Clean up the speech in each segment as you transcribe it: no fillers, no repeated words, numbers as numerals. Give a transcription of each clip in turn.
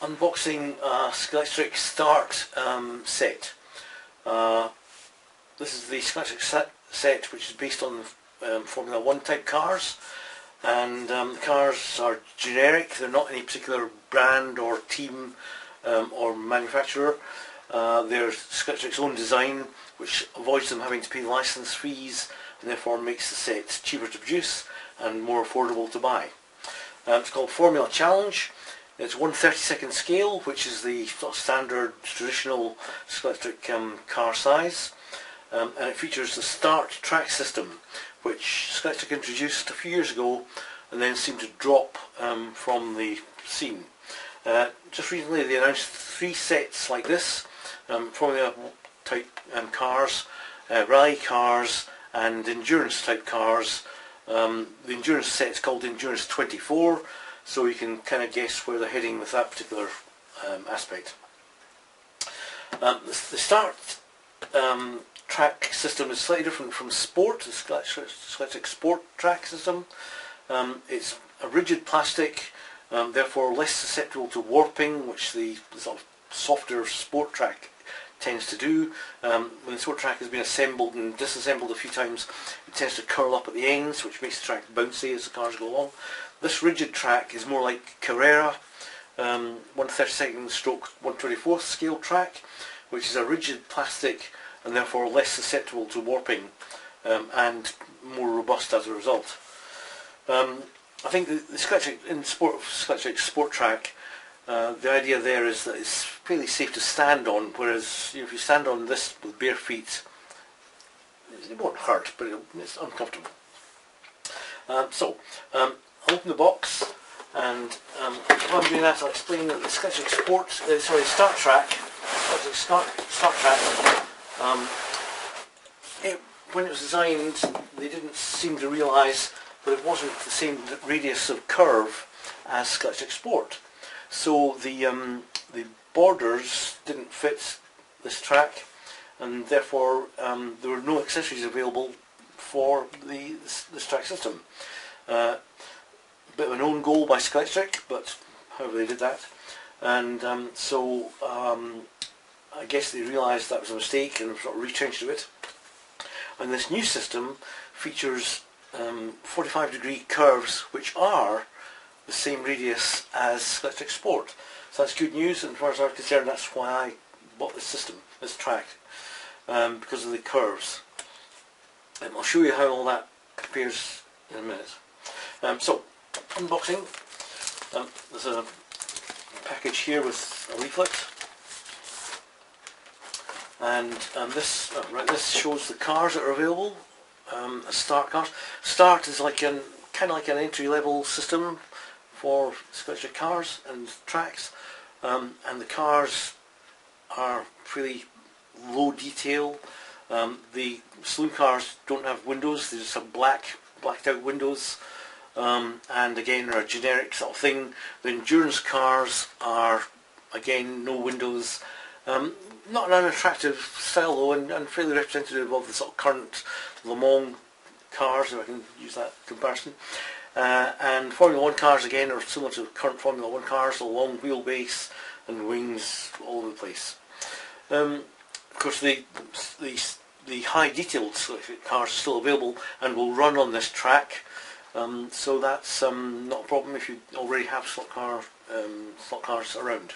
Unboxing Scalextric Start set. This is the Scalextric set which is based on Formula 1 type cars, and the cars are generic. They're not any particular brand or team or manufacturer. They're Scalextric's own design, which avoids them having to pay license fees and therefore makes the set cheaper to produce and more affordable to buy. It's called Formula Challenge. It's 1/32nd scale, which is the sort of standard traditional Scalextric car size, and it features the Start track system, which Scalextric introduced a few years ago and then seemed to drop from the scene. Just recently they announced 3 sets like this, Formula type cars, rally cars and endurance type cars. The endurance set is called Endurance 24, so you can kind of guess where they're heading with that particular aspect. The Start track system is slightly different from Sport, the Scalextric Sport track system. It's a rigid plastic, therefore less susceptible to warping, which the sort of softer Sport track tends to do. When the Sport track has been assembled and disassembled a few times, it tends to curl up at the ends, which makes the track bouncy as the cars go along. This rigid track is more like Carrera 1/32nd stroke 1/24th scale track, which is a rigid plastic and therefore less susceptible to warping and more robust as a result. I think the Scalextric in Scalextric Sport track, the idea there is that it's fairly safe to stand on, whereas if you stand on this with bare feet, it won't hurt, but it's uncomfortable. I'll open the box, and while I'm doing that, I'll explain that the Scalextric Start track, when it was designed, they didn't seem to realise that it wasn't the same radius of curve as Scalextric Sport. So the borders didn't fit this track, and therefore there were no accessories available for this track system. Bit of an own goal by Scalextric, but however they did that, and I guess they realised that was a mistake and sort of retrenched a bit. And this new system features 45-degree curves, which are the same radius as Scalextric Sport. So that's good news, and as far as I'm concerned, that's why I bought this system, this track, because of the curves. I'll show you how all that compares in a minute. Unboxing. There's a package here with a leaflet, and this shows the cars that are available. Start cars. Start is like kind of like an entry-level system for Scalextric cars and tracks, and the cars are pretty low detail. The saloon cars don't have windows; they just have blacked out windows, and again they're a generic sort of thing. The endurance cars are again no windows. Not an unattractive style though, and fairly representative of the sort of current Le Mans cars, if I can use that comparison. And Formula 1 cars again are similar to current Formula 1 cars, a long wheelbase and wings all over the place. Of course the high detailed cars are still available and will run on this track, so that's not a problem if you already have slot cars around.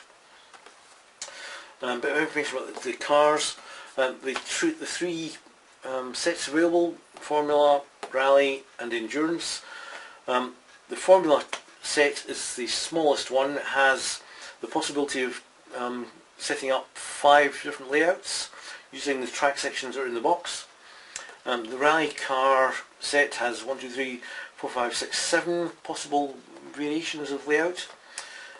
Bit of information about the cars. The 3 sets available: Formula, Rally and Endurance. The Formula set is the smallest one. It has the possibility of setting up 5 different layouts using the track sections that are in the box. The Rally car set has 1, 2, 3, 4, 5, 6, 7 possible variations of layout,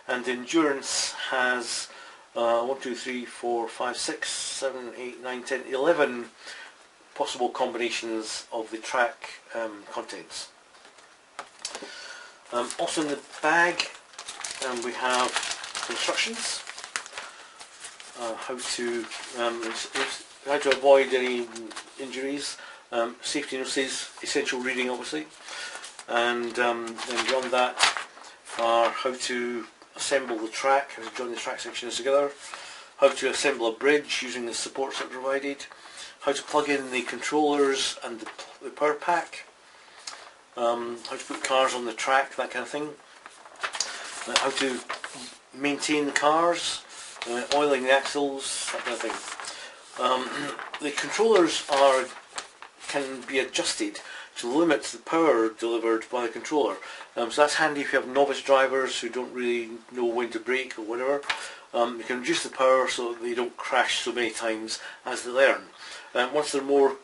and Endurance has 1, 2, 3, 4, 5, 6, 7, 8, 9, 10, 11 possible combinations of the track contents. Also in the bag we have instructions, how to avoid any injuries, safety notices, essential reading obviously, and then beyond that are how to assemble the track, how to join the track sections together, how to assemble a bridge using the supports that are provided, how to plug in the controllers and the power pack, how to put cars on the track, that kind of thing, how to maintain the cars, oiling the axles, that kind of thing. The controllers can be adjusted to limit the power delivered by the controller. So that's handy if you have novice drivers who don't really know when to brake or whatever. You can reduce the power so that they don't crash so many times as they learn. Once they're more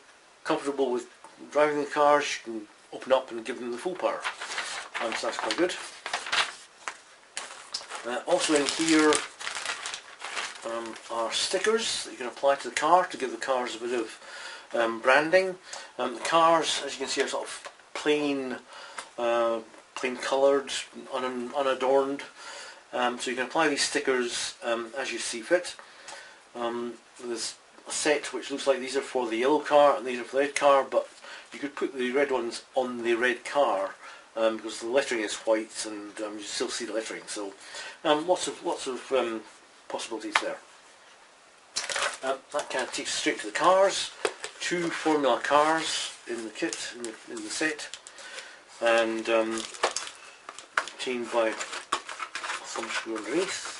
comfortable with driving the cars, you can open up and give them the full power. So that's quite good. Also in here are stickers that you can apply to the car to give the cars a bit of branding. The cars, as you can see, are sort of plain coloured, unadorned. So you can apply these stickers as you see fit. There's a set which looks like these are for the yellow car and these are for the red car, but you could put the red ones on the red car because the lettering is white and you still see the lettering. So lots of possibilities there. That kind of takes us straight to the cars. 2 Formula cars in the kit, in the set, and obtained by some screw underneath.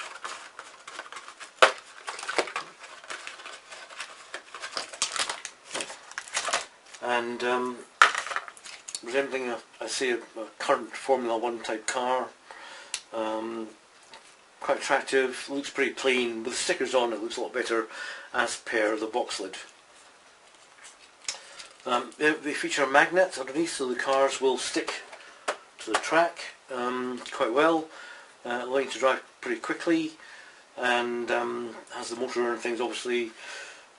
And resembling a current Formula 1 type car. Quite attractive, looks pretty plain. With stickers on it looks a lot better as per the box lid. They feature a magnet underneath so the cars will stick to the track quite well, allowing you to drive pretty quickly, and has the motor and things obviously.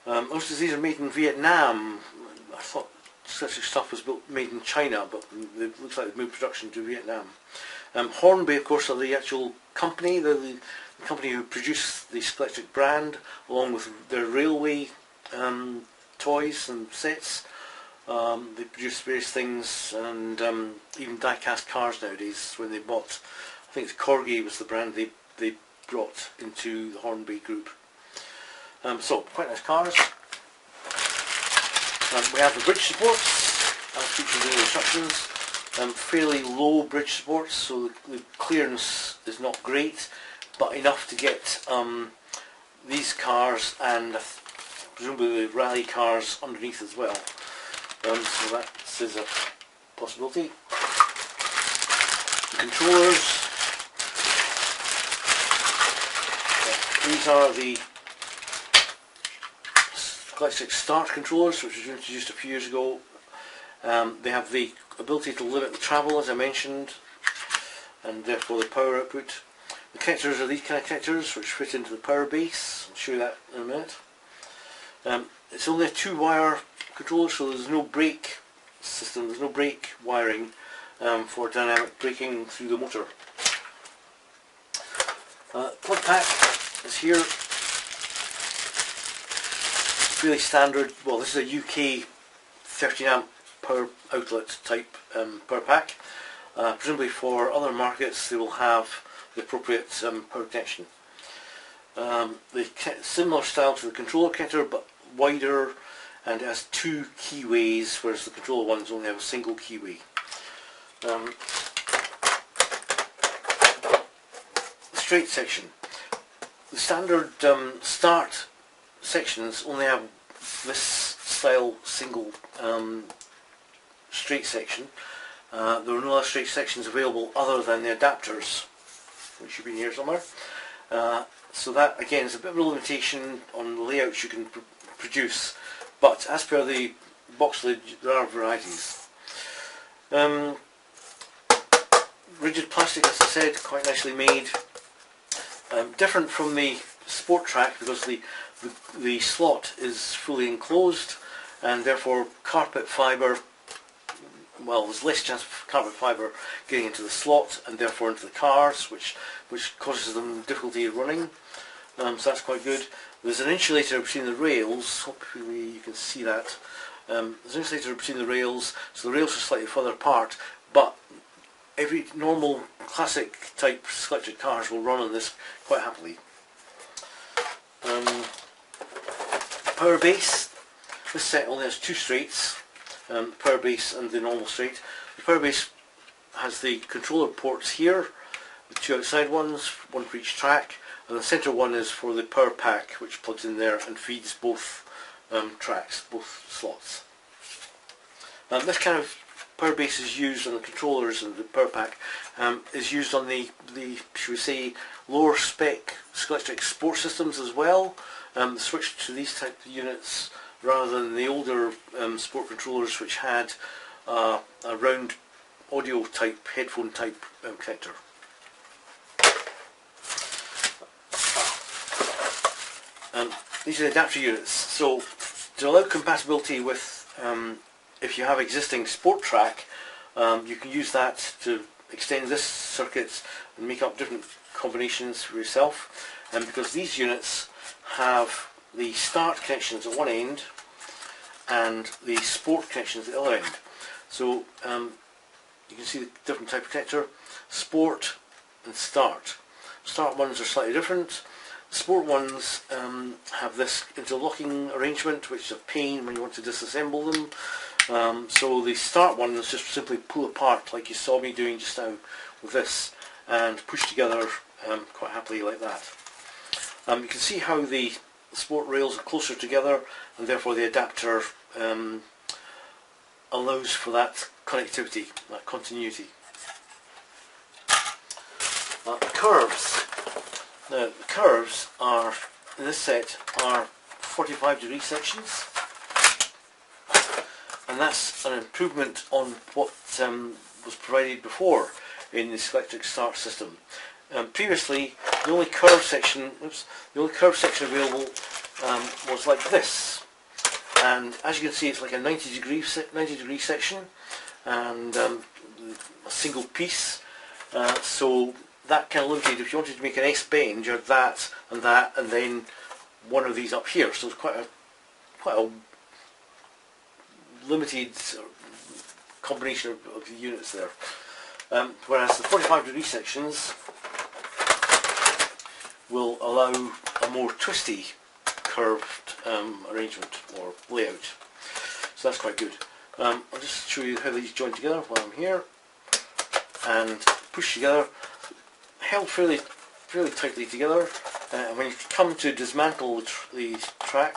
Most of these are made in Vietnam. I thought such stuff was made in China, but it looks like they've moved production to Vietnam. Hornby, of course, are the actual company. They're the company who produce the Scalextric brand, along with their railway toys and sets. They produce various things, and even die-cast cars nowadays. When they bought, I think it's Corgi was the brand they brought into the Hornby group. So, quite nice cars. We have the bridge supports, as featured in the instructions. Fairly low bridge supports, so the clearance is not great, but enough to get these cars and presumably the rally cars underneath as well. So that is a possibility. The controllers. These are the Scalextric Start controllers, which was introduced a few years ago. They have the ability to limit the travel, as I mentioned, and therefore the power output. The connectors are these kind of connectors, which fit into the power base. I'll show you that in a minute. It's only a 2-wire controller, so there's no brake system, there's no brake wiring for dynamic braking through the motor. Plug pack is here. Really standard. Well, this is a UK 13 amp power outlet type power pack. Presumably for other markets they will have the appropriate power connection. Similar style to the controller connector, but wider, and it has 2 keyways, whereas the controller ones only have a single keyway. The straight section. The standard start sections only have this style single straight section. There are no other straight sections available other than the adapters, which should be here somewhere. So that again is a bit of a limitation on the layouts you can produce, but as per the box lid there are varieties. Rigid plastic, as I said, quite nicely made. Different from the Sport Track because the slot is fully enclosed, and therefore carpet fibre, well, there's less chance of carpet fibre getting into the slot and therefore into the cars, which causes them difficulty running. So that's quite good. There's an insulator between the rails. Hopefully you can see that. There's an insulator between the rails, so the rails are slightly further apart, but every normal classic type Scalextric cars will run on this quite happily. Power base. This set only has two straights, the power base and the normal straight. The power base has the controller ports here, the two outside ones, one for each track, and the centre one is for the power pack, which plugs in there and feeds both tracks, both slots. This kind of power base is used on the controllers, and the power pack is used on the should we say, lower spec Scalextric sport systems as well. The switch to these type of units rather than the older sport controllers, which had a round audio type, headphone type connector. These are the adapter units. So to allow compatibility with, if you have existing sport track, you can use that to extend this circuit and make up different combinations for yourself. And because these units have the start connections at one end and the sport connections at the other end. So you can see the different type of connector, sport and start. Start ones are slightly different. Sport ones have this interlocking arrangement, which is a pain when you want to disassemble them. So the start ones just simply pull apart, like you saw me doing just now with this, and push together quite happily like that. You can see how the sport rails are closer together, and therefore the adapter allows for that connectivity, that continuity. Curves. Now the curves are, in this set, are 45-degree sections, and that's an improvement on what was provided before in the Scalextric Start system. Previously, the only curve section available was like this, and as you can see, it's like a 90-degree section, and a single piece. So that kind of limited. If you wanted to make an S bend, you had that, and then one of these up here. So it's quite a limited combination of the units there. Whereas the 45-degree sections will allow a more twisty curved arrangement or layout. So that's quite good. I'll just show you how these join together while I'm here, and push together, held fairly tightly together. And when you come to dismantle the track,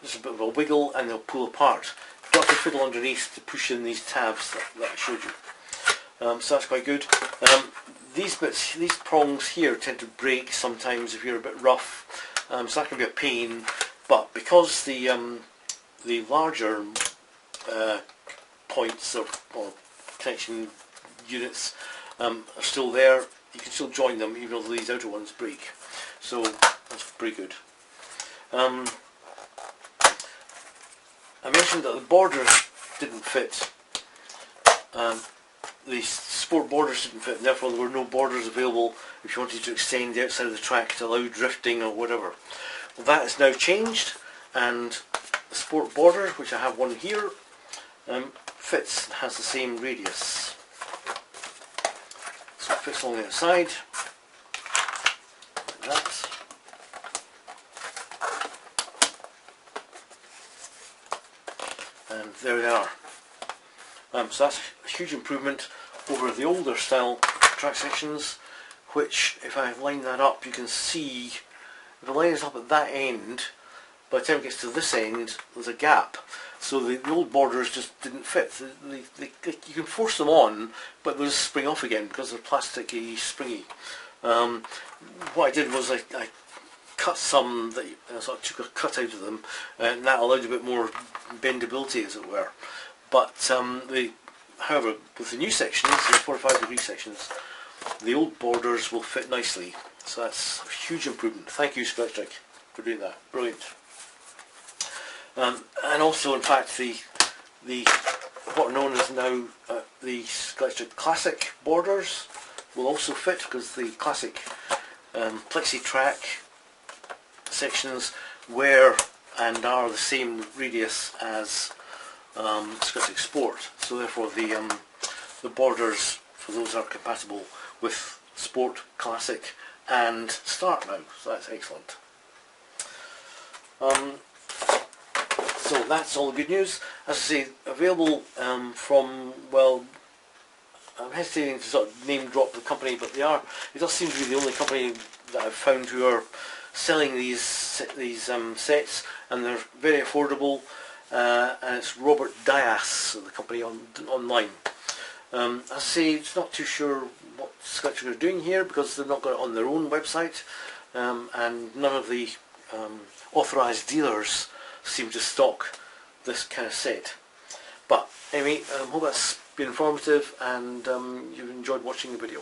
there's a bit of a wiggle and they'll pull apart. You've got to fiddle underneath to push in these tabs that I showed you. So that's quite good. These prongs here tend to break sometimes if you're a bit rough, so that can be a pain. But because the larger points or connection units are still there, you can still join them even though these outer ones break. So that's pretty good. I mentioned that the borders didn't fit. The sport borders didn't fit, and therefore there were no borders available if you wanted to extend the outside of the track to allow drifting or whatever. Well, that has now changed, and the sport border, which I have one here, fits and has the same radius. So it fits along the outside, like that. And there they are. So that's a huge improvement over the older style track sections, which, if I line that up, you can see, if I line it up at that end, by the time it gets to this end, there's a gap. So the old borders just didn't fit. You can force them on, but they'll just spring off again because they're plasticky, springy. What I did was I cut some, so I took a cut out of them, and that allowed a bit more bendability, as it were. But however, with the new sections, the 45-degree sections, the old borders will fit nicely. So that's a huge improvement. Thank you, Scalextric, for doing that. Brilliant. And also, in fact, the what are known as now the Scalextric Classic borders will also fit, because the classic plexi track sections were and are the same radius as Scalextric Sport. So therefore, the borders So those are compatible with Sport, Classic and Start now, so that's excellent. So that's all the good news. As I say, available from, well, I'm hesitating to sort of name drop the company, but they are. It does seem to be the only company that I've found who are selling these sets, and they're very affordable. And it's Robert Dias, the company online. As I say, it's not too sure what Scalextric are doing here because they've not got it on their own website, and none of the authorised dealers seem to stock this kind of set. But anyway, I hope that's been informative and you've enjoyed watching the video.